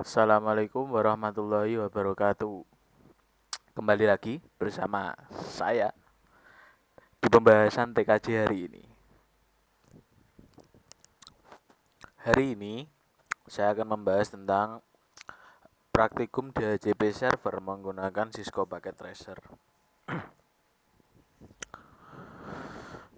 Assalamualaikum warahmatullahi wabarakatuh. Kembali lagi bersama saya di pembahasan TKJ hari ini. Hari ini saya akan membahas tentang praktikum DHCP server menggunakan Cisco Packet Tracer.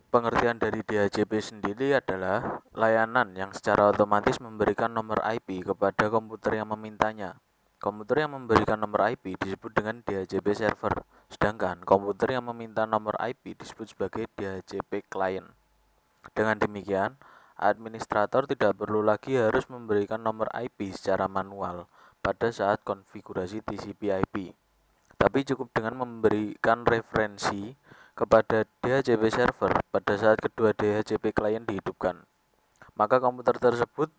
Pengertian dari DHCP sendiri adalah layanan yang secara otomatis memberikan nomor IP kepada komputer yang memintanya. Komputer yang memberikan nomor IP disebut dengan DHCP server, sedangkan komputer yang meminta nomor IP disebut sebagai DHCP client. Dengan demikian, administrator tidak perlu lagi harus memberikan nomor IP secara manual pada saat konfigurasi TCP/IP, tapi cukup dengan memberikan referensi kepada DHCP server pada saat kedua DHCP client dihidupkan. Maka komputer tersebut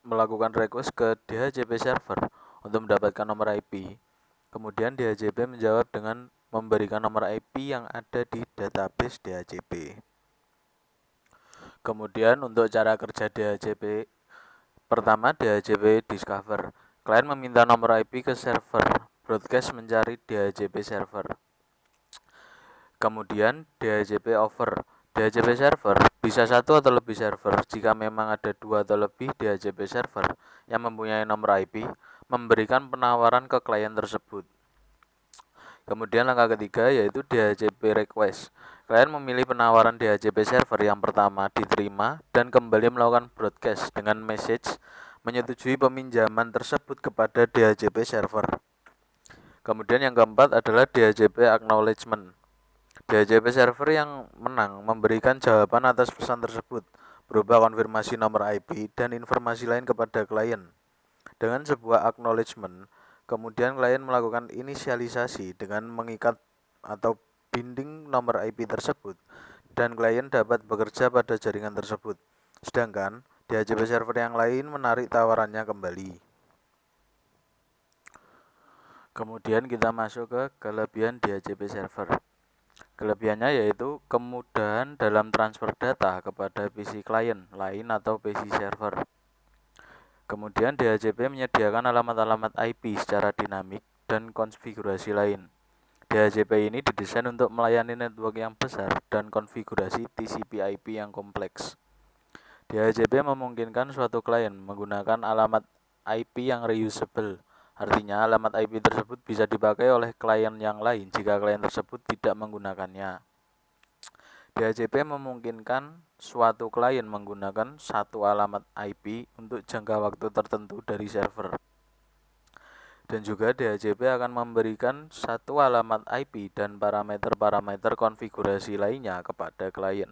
melakukan request ke DHCP server untuk mendapatkan nomor IP. Kemudian DHCP menjawab dengan memberikan nomor IP yang ada di database DHCP. Kemudian untuk cara kerja DHCP, pertama DHCP discover. Klien meminta nomor IP ke server, broadcast mencari DHCP server. Kemudian DHCP over. DHCP server bisa satu atau lebih server. Jika memang ada dua atau lebih DHCP server yang mempunyai nomor IP, memberikan penawaran ke klien tersebut. Kemudian langkah ketiga yaitu DHCP request. Klien memilih penawaran DHCP server yang pertama diterima dan kembali melakukan broadcast dengan message menyetujui peminjaman tersebut kepada DHCP server. Kemudian yang keempat adalah DHCP acknowledgement. DHCP server yang menang memberikan jawaban atas pesan tersebut berupa konfirmasi nomor IP dan informasi lain kepada klien. Dengan sebuah acknowledgement, kemudian klien melakukan inisialisasi dengan mengikat atau binding nomor IP tersebut dan klien dapat bekerja pada jaringan tersebut. Sedangkan DHCP server yang lain menarik tawarannya kembali. Kemudian kita masuk ke kelebihan DHCP server. Kelebihannya yaitu kemudahan dalam transfer data kepada PC klien lain atau PC server. Kemudian DHCP menyediakan alamat-alamat IP secara dinamik dan konfigurasi lain. DHCP ini didesain untuk melayani network yang besar dan konfigurasi TCP/IP yang kompleks. DHCP memungkinkan suatu klien menggunakan alamat IP yang reusable. Artinya, alamat IP tersebut bisa dipakai oleh klien yang lain jika klien tersebut tidak menggunakannya. DHCP memungkinkan suatu klien menggunakan satu alamat IP untuk jangka waktu tertentu dari server. Dan juga DHCP akan memberikan satu alamat IP dan parameter-parameter konfigurasi lainnya kepada klien.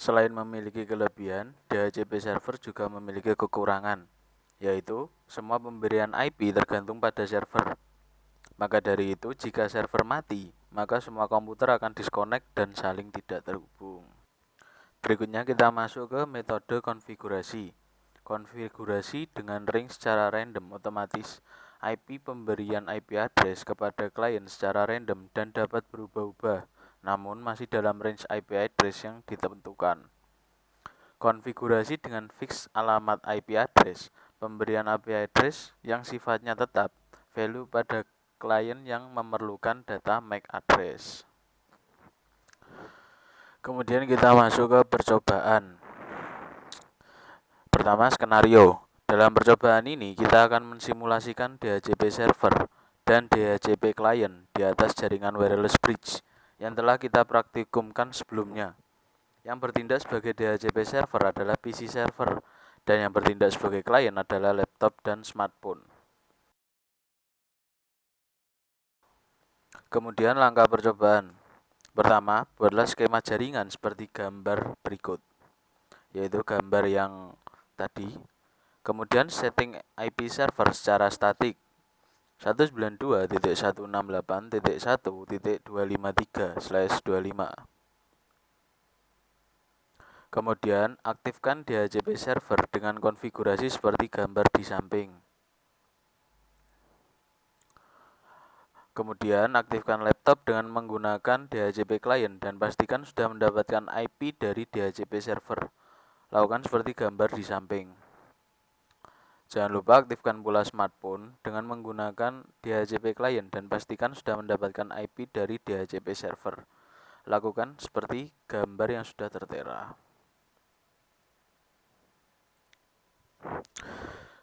Selain memiliki kelebihan, DHCP server juga memiliki kekurangan, yaitu semua pemberian IP tergantung pada server. Maka dari itu, jika server mati, maka semua komputer akan disconnect dan saling tidak terhubung. Berikutnya kita masuk ke metode konfigurasi. Konfigurasi dengan ring secara random otomatis. IP pemberian IP address kepada klien secara random dan dapat berubah-ubah, namun masih dalam range IP address yang ditentukan. Konfigurasi dengan fix alamat IP address, pemberian IP address yang sifatnya tetap, value pada klien yang memerlukan data MAC address. Kemudian kita masuk ke percobaan. Pertama, skenario. Dalam percobaan ini, kita akan mensimulasikan DHCP server dan DHCP client di atas jaringan wireless bridge yang telah kita praktikumkan sebelumnya. Yang bertindak sebagai DHCP server adalah PC server, dan yang bertindak sebagai client adalah laptop dan smartphone. Kemudian langkah percobaan. Pertama, buatlah skema jaringan seperti gambar berikut, yaitu gambar yang tadi. Kemudian setting IP server secara statik 192.168.1.253/25. Kemudian aktifkan DHCP server dengan konfigurasi seperti gambar di samping. Kemudian aktifkan laptop dengan menggunakan DHCP client dan pastikan sudah mendapatkan IP dari DHCP server. Lakukan seperti gambar di samping. Jangan lupa aktifkan pula smartphone dengan menggunakan DHCP client dan pastikan sudah mendapatkan IP dari DHCP server. Lakukan seperti gambar yang sudah tertera.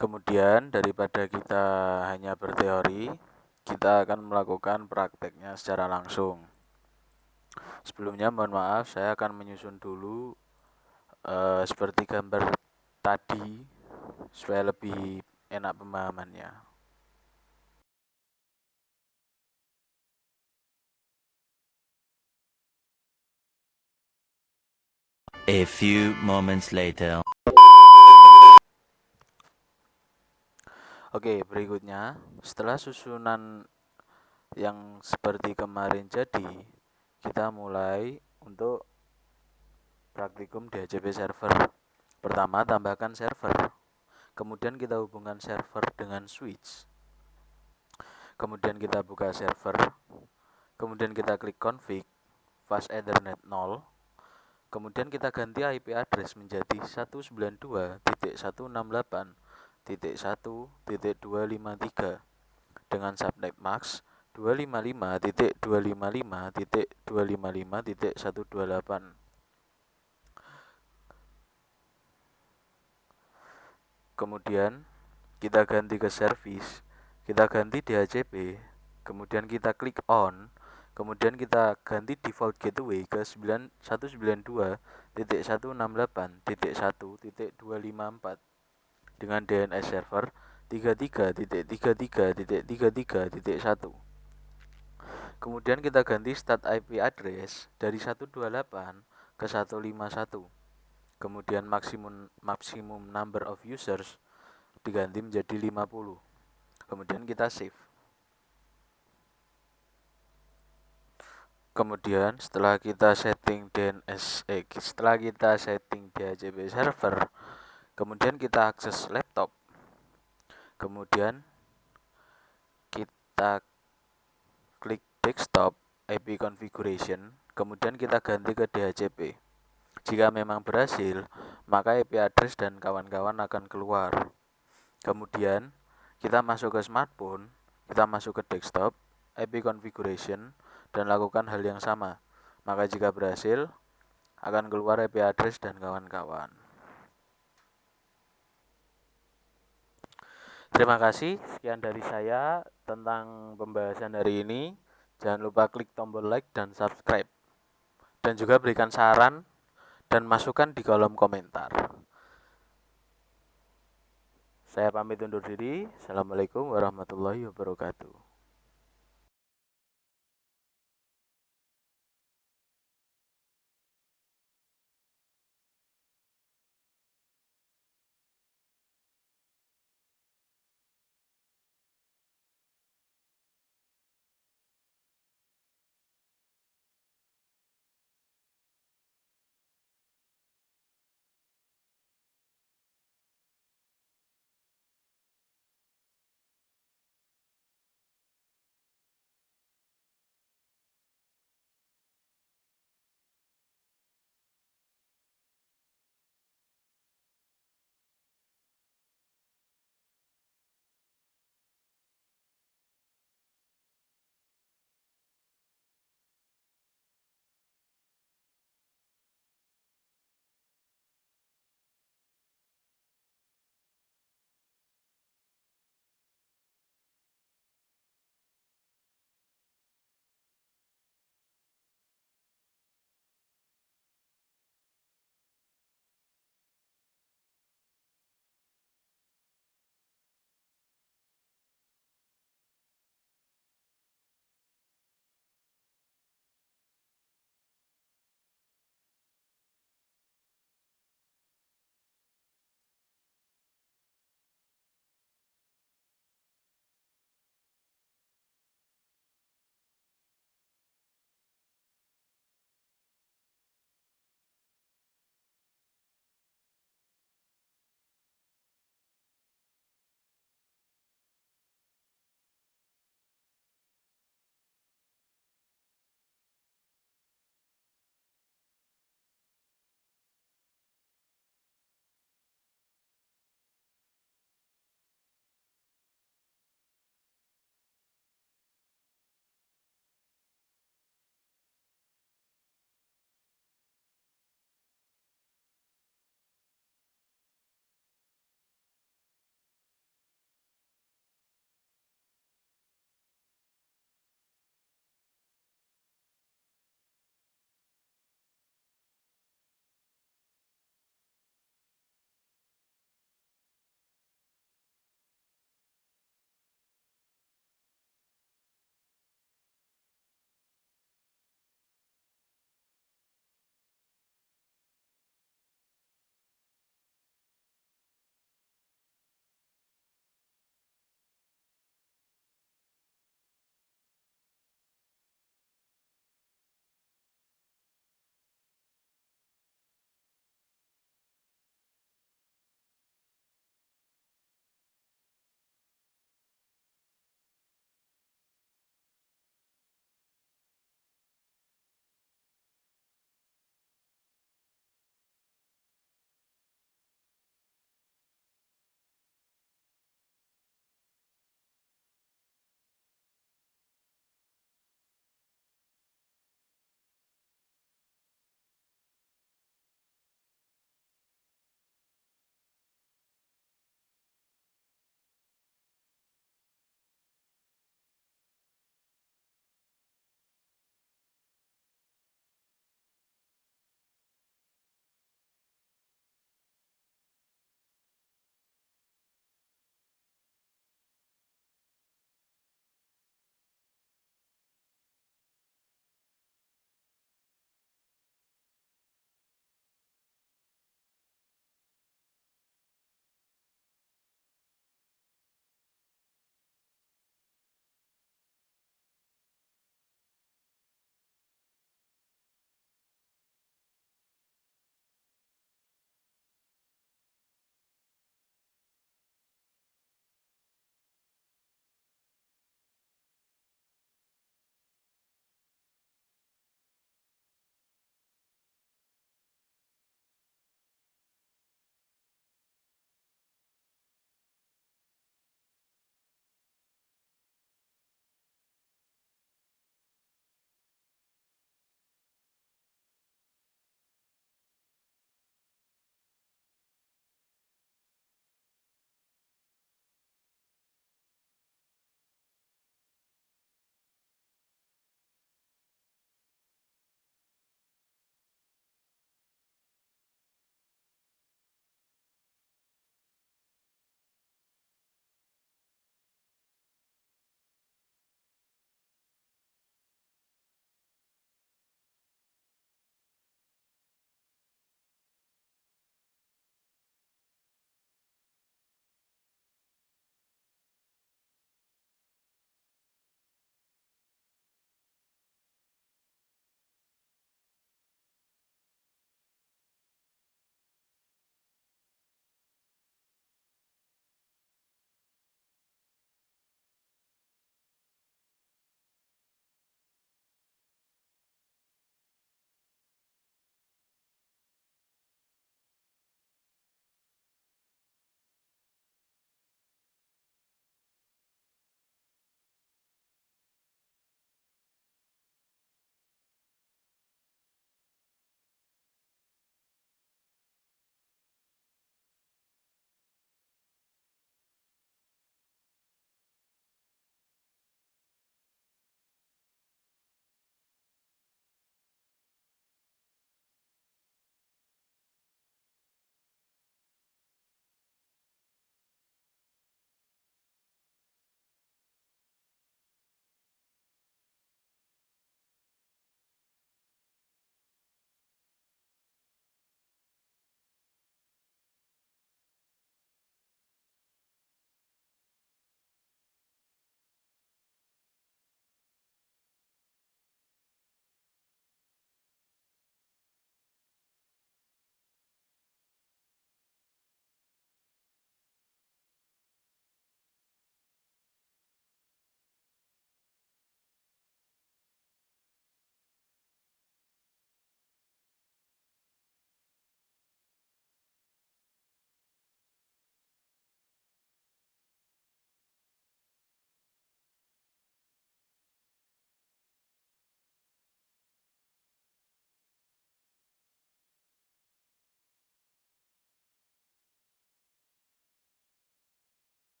Kemudian daripada kita hanya berteori, kita akan melakukan prakteknya secara langsung. Sebelumnya mohon maaf, saya akan menyusun dulu seperti gambar tadi supaya lebih enak pemahamannya. A few moments later. Oke, berikutnya setelah susunan yang seperti kemarin jadi, kita mulai untuk praktikum DHCP server. Pertama, tambahkan server. Kemudian kita hubungkan server dengan switch. Kemudian kita buka server. Kemudian kita klik config fast ethernet 0. Kemudian kita ganti IP address menjadi 192.168.1.253 dengan subnet max 255.255.255.128. Kemudian kita ganti ke service, kita ganti DHCP, kemudian kita klik on, kemudian kita ganti default gateway ke 192.168.1.254 dengan DNS server 33.33.33.1. Kemudian kita ganti start IP address dari 128 ke 151. Kemudian maksimum number of users diganti menjadi 50. Kemudian kita save. Kemudian setelah kita setting DHCP server, kemudian kita akses laptop. Kemudian kita klik desktop IP configuration, kemudian kita ganti ke DHCP. Jika memang berhasil, maka IP address dan kawan-kawan akan keluar. Kemudian kita masuk ke smartphone, kita masuk ke desktop, IP configuration, dan lakukan hal yang sama. Maka jika berhasil, akan keluar IP address dan kawan-kawan. Terima kasih, sekian dari saya tentang pembahasan hari ini. Jangan lupa klik tombol like dan subscribe. Dan juga berikan saran dan masukan di kolom komentar. Saya pamit undur diri. Assalamualaikum warahmatullahi wabarakatuh.